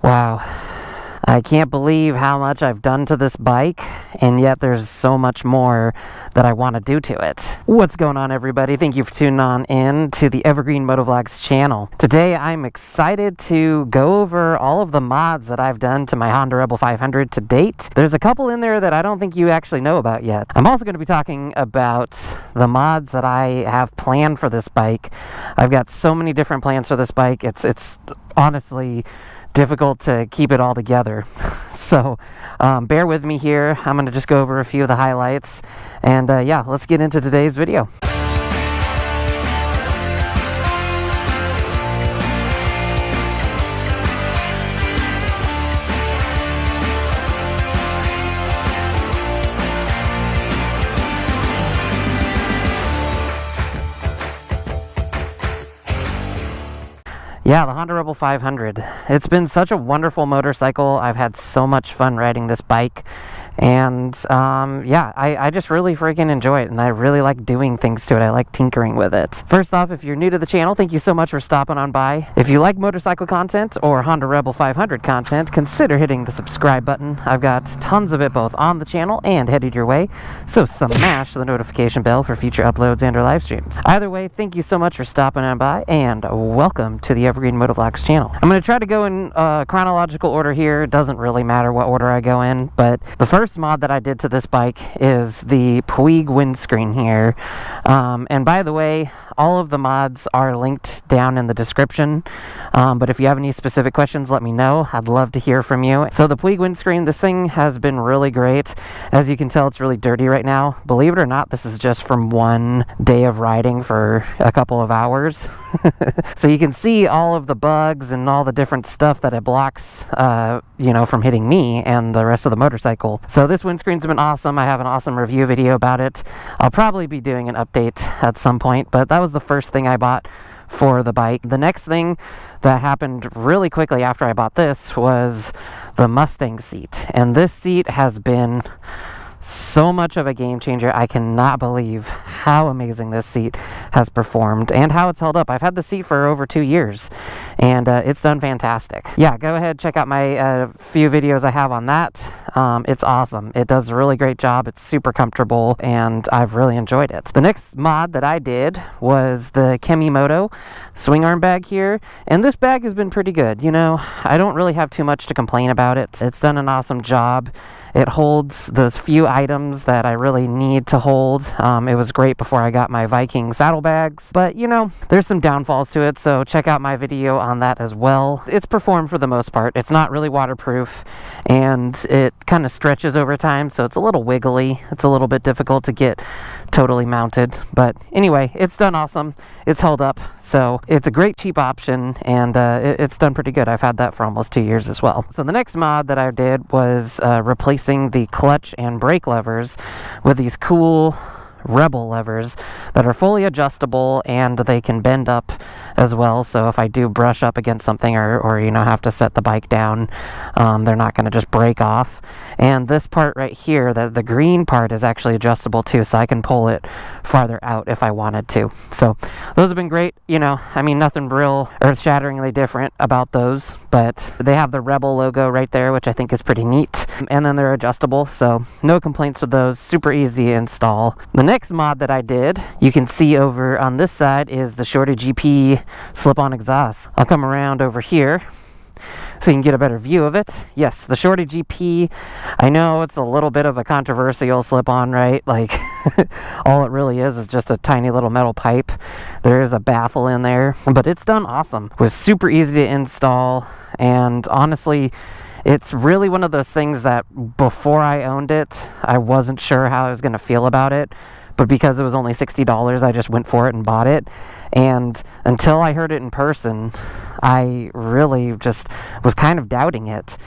Wow. I can't believe how much I've done to this bike, and yet there's so much more that I want to do to it. What's going on, everybody? Thank you for tuning on in to the Evergreen Motovlogs channel. Today, I'm excited to go over all of the mods that I've done to my Honda Rebel 500 to date. There's a couple in there that I don't think you actually know about yet. I'm also going to be talking about the mods that I have planned for this bike. I've got so many different plans for this bike. It's honestly difficult to keep it all together. So bear with me here. I'm going to just go over a few of the highlights, and yeah, let's get into today's video. Yeah, the Honda Rebel 500. It's been such a wonderful motorcycle. I've had so much fun riding this bike. And yeah, I just really freaking enjoy it, and I really like doing things to it. I like tinkering with it. First off, if you're new to the channel, thank you so much for stopping on by. If you like motorcycle content or Honda Rebel 500 content, consider hitting the subscribe button. I've got tons of it both on the channel and headed your way, so smash the notification bell for future uploads and or live streams. Either way, thank you so much for stopping on by, and welcome to the Evergreen Motovlogs channel. I'm going to try to go in chronological order here. It doesn't really matter what order I go in, but the first mod that I did to this bike is the Puig windscreen here. And by the way, all of the mods are linked down in the description, but if you have any specific questions, let me know. I'd love to hear from you. So the Puig windscreen, this thing has been really great. As you can tell, it's really dirty right now. Believe it or not, this is just from one day of riding for a couple of hours. So you can see all of the bugs and all the different stuff that it blocks, you know, from hitting me and the rest of the motorcycle. So this windscreen's been awesome. I have an awesome review video about it. I'll probably be doing an update at some point, but that was the first thing I bought for the bike. The next thing that happened really quickly after I bought this was the Mustang seat. And this seat has been so much of a game changer. I cannot believe how amazing this seat has performed and how it's held up. I've had the seat for over 2 years, and it's done fantastic. Yeah, go ahead, check out my few videos I have on that. It's awesome. It does a really great job. It's super comfortable, and I've really enjoyed it. The next mod that I did was the Kemimoto swing arm bag here, and this bag has been pretty good. You know, I don't really have too much to complain about it. It's done an awesome job. It holds those few items that I really need to hold. It was great before I got my Viking saddlebags, but you know, there's some downfalls to it, so check out my video on that as well. It's performed for the most part. It's not really waterproof, and it kind of stretches over time, so it's a little wiggly. It's a little bit difficult to get totally mounted, but anyway, it's done awesome. It's held up, so it's a great cheap option, and it's done pretty good. I've had that for almost 2 years as well. So the next mod that I did was replacing the clutch and brake levers with these cool Rebel levers that are fully adjustable, and they can bend up as well. So if I do brush up against something or you know, have to set the bike down, they're not going to just break off. And this part right here, the green part, is actually adjustable too, so I can pull it farther out if I wanted to. So those have been great. You know, I mean, nothing real earth-shatteringly different about those, but they have the Rebel logo right there, which I think is pretty neat. And then they're adjustable, so no complaints with those. Super easy to install. The next mod that I did, you can see over on this side, is the Shorty GP slip-on exhaust. I'll come around over here so you can get a better view of it. Yes, the Shorty GP, I know it's a little bit of a controversial slip-on, right? Like, all it really is just a tiny little metal pipe. There is a baffle in there, but it's done awesome. It was super easy to install, and honestly, it's really one of those things that before I owned it, I wasn't sure how I was going to feel about it. But because it was only $60, I just went for it and bought it. And until I heard it in person, I really just was kind of doubting it.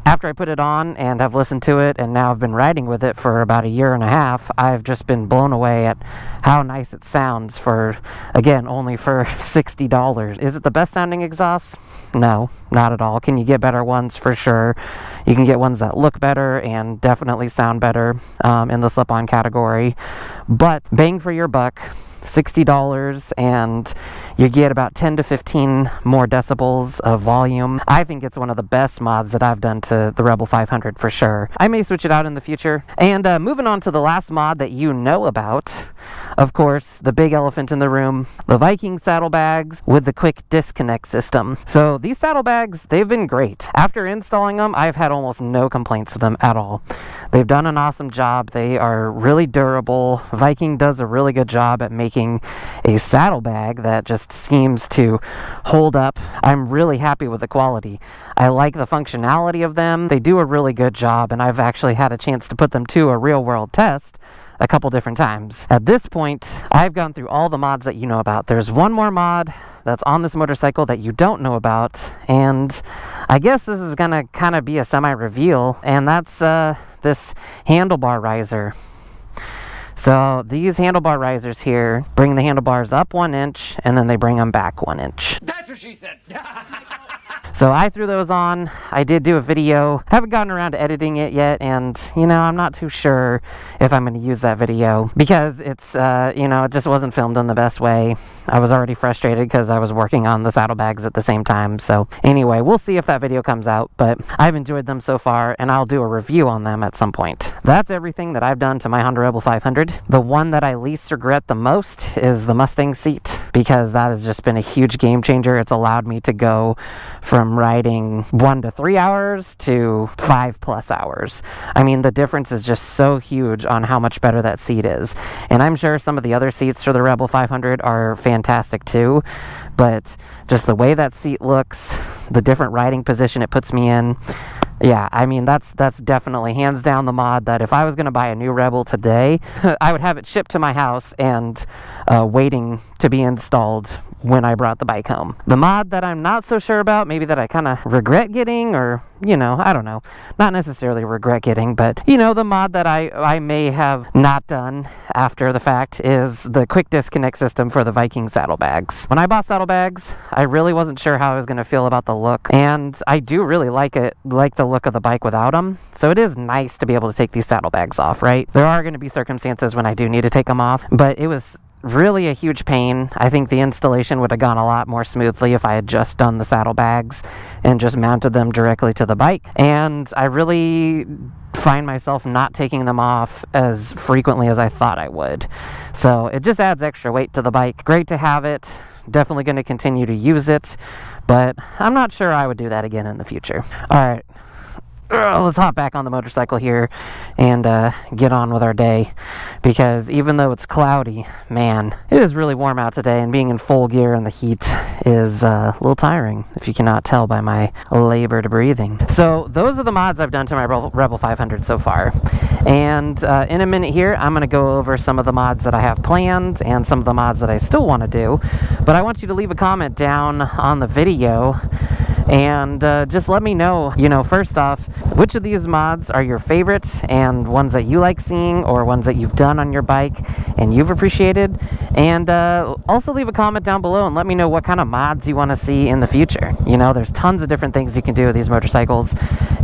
After I put it on and have listened to it, and now I've been riding with it for about 1.5 years, I've just been blown away at how nice it sounds for, again, only for $60. Is it the best sounding exhaust? No, not at all. Can you get better ones? For sure. You can get ones that look better and definitely sound better in the slip-on category. But bang for your buck, $60, and you get about 10 to 15 more decibels of volume. I think it's one of the best mods that I've done to the Rebel 500 for sure. I may switch it out in the future. And moving on to the last mod that you know about, of course, the big elephant in the room, the Viking saddlebags with the quick disconnect system. So these saddlebags, they've been great. After installing them, I've had almost no complaints with them at all. They've done an awesome job. They are really durable. Viking does a really good job at making a saddlebag that just seems to hold up. I'm really happy with the quality. I like the functionality of them. They do a really good job, and I've actually had a chance to put them to a real-world test a couple different times. At this point, I've gone through all the mods that you know about. There's one more mod that's on this motorcycle that you don't know about, and I guess this is gonna kind of be a semi-reveal, and that's this handlebar riser. So these handlebar risers here bring the handlebars up 1 inch, and then they bring them back 1 inch. That's what she said. So I threw those on. I did do a video. Haven't gotten around to editing it yet, and you know, I'm not too sure if I'm going to use that video because it's you know, it just wasn't filmed in the best way. I was already frustrated because I was working on the saddlebags at the same time. So anyway, we'll see if that video comes out, but I've enjoyed them so far, and I'll do a review on them at some point. That's everything that I've done to my Honda Rebel 500. The one that I least regret the most is the Mustang seat, because that has just been a huge game changer. It's allowed me to go from riding 1 to 3 hours to 5+ hours. I mean, the difference is just so huge on how much better that seat is. And I'm sure some of the other seats for the Rebel 500 are fantastic too, but just the way that seat looks, the different riding position it puts me in, yeah, I mean, that's definitely hands down the mod that if I was going to buy a new Rebel today, I would have it shipped to my house and waiting to be installed when I brought the bike home. The mod that I'm not so sure about, maybe that I kind of regret getting, or, you know, I don't know, not necessarily regret getting, but, you know, the mod that I may have not done after the fact is the quick disconnect system for the Viking saddlebags. When I bought saddlebags, I really wasn't sure how I was going to feel about the look, and I do really like the look of the bike without them, so it is nice to be able to take these saddlebags off, right? There are going to be circumstances when I do need to take them off, but it was really a huge pain. I think the installation would have gone a lot more smoothly if I had just done the saddlebags and just mounted them directly to the bike. And I really find myself not taking them off as frequently as I thought I would. So it just adds extra weight to the bike. Great to have it. Definitely going to continue to use it, but I'm not sure I would do that again in the future. All right. Let's hop back on the motorcycle here and get on with our day, because even though it's cloudy, man, it is really warm out today, and being in full gear in the heat is a little tiring, if you cannot tell by my labored breathing. So those are the mods I've done to my Rebel 500 so far, and in a minute here I'm going to go over some of the mods that I have planned and some of the mods that I still want to do, but I want you to leave a comment down on the video and just let me know, you know, first off, which of these mods are your favorites and ones that you like seeing, or ones that you've done on your bike and you've appreciated. And also leave a comment down below and let me know what kind of mods you want to see in the future. You know, there's tons of different things you can do with these motorcycles,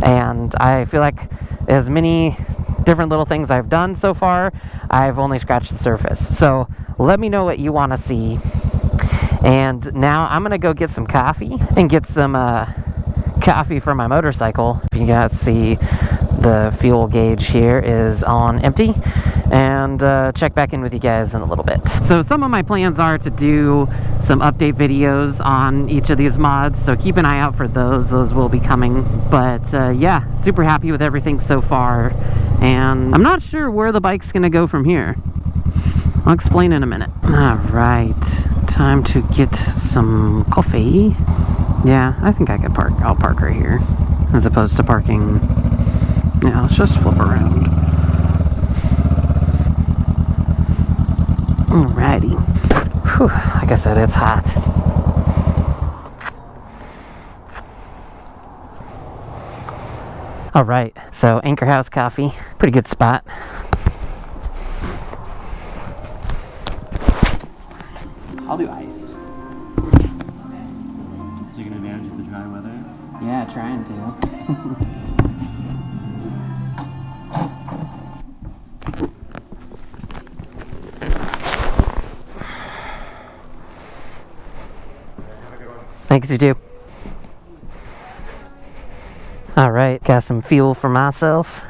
and I feel like as many different little things I've done so far, I've only scratched the surface. So let me know what you want to see. And now I'm going to go get some coffee and get some coffee for my motorcycle. If you guys see, the fuel gauge here is on empty. And check back in with you guys in a little bit. So some of my plans are to do some update videos on each of these mods, so keep an eye out for those. Those will be coming. But yeah, super happy with everything so far. And I'm not sure where the bike's going to go from here. I'll explain in a minute. All right. Time to get some coffee. Yeah, I think I could park. I'll park right here, as opposed to parking. Yeah, let's just flip around. Alrighty. Whew, like I said, it's hot. Alright, so Anchor House Coffee. Pretty good spot. I'll do iced. Taking advantage of the dry weather? Yeah, trying to. 62. Alright, got some fuel for myself.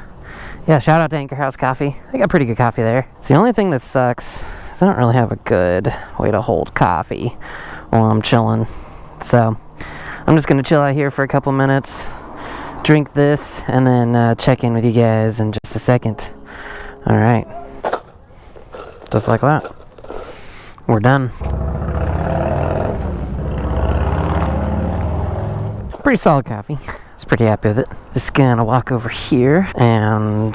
Yeah, shout out to Anchor House Coffee. They got pretty good coffee there. It's the only thing that sucks is I don't really have a good way to hold coffee while I'm chilling. So, I'm just gonna chill out here for a couple minutes, drink this, and then check in with you guys in just a second. Alright. Just like that. We're done. Pretty solid coffee. I was pretty happy with it. Just gonna walk over here and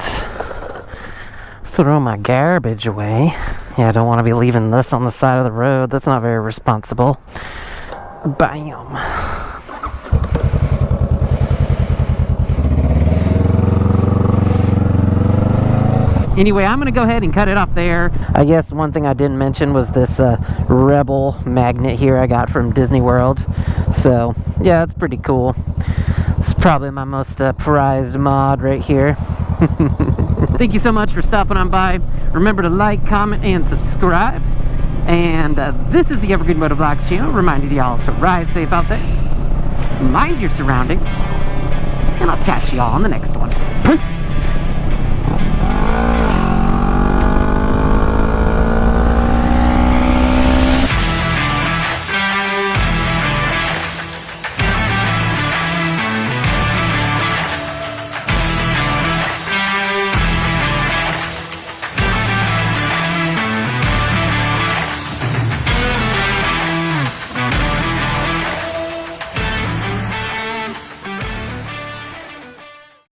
throw my garbage away. Yeah, I don't want to be leaving this on the side of the road. That's not very responsible. Bam. Anyway, I'm going to go ahead and cut it off there. I guess one thing I didn't mention was this Rebel magnet here I got from Disney World. So, yeah, it's pretty cool. It's probably my most prized mod right here. Thank you so much for stopping on by. Remember to like, comment, and subscribe. And this is the Evergreen Motovlogs channel, reminding y'all to ride safe out there, mind your surroundings, and I'll catch y'all on the next one. Peace!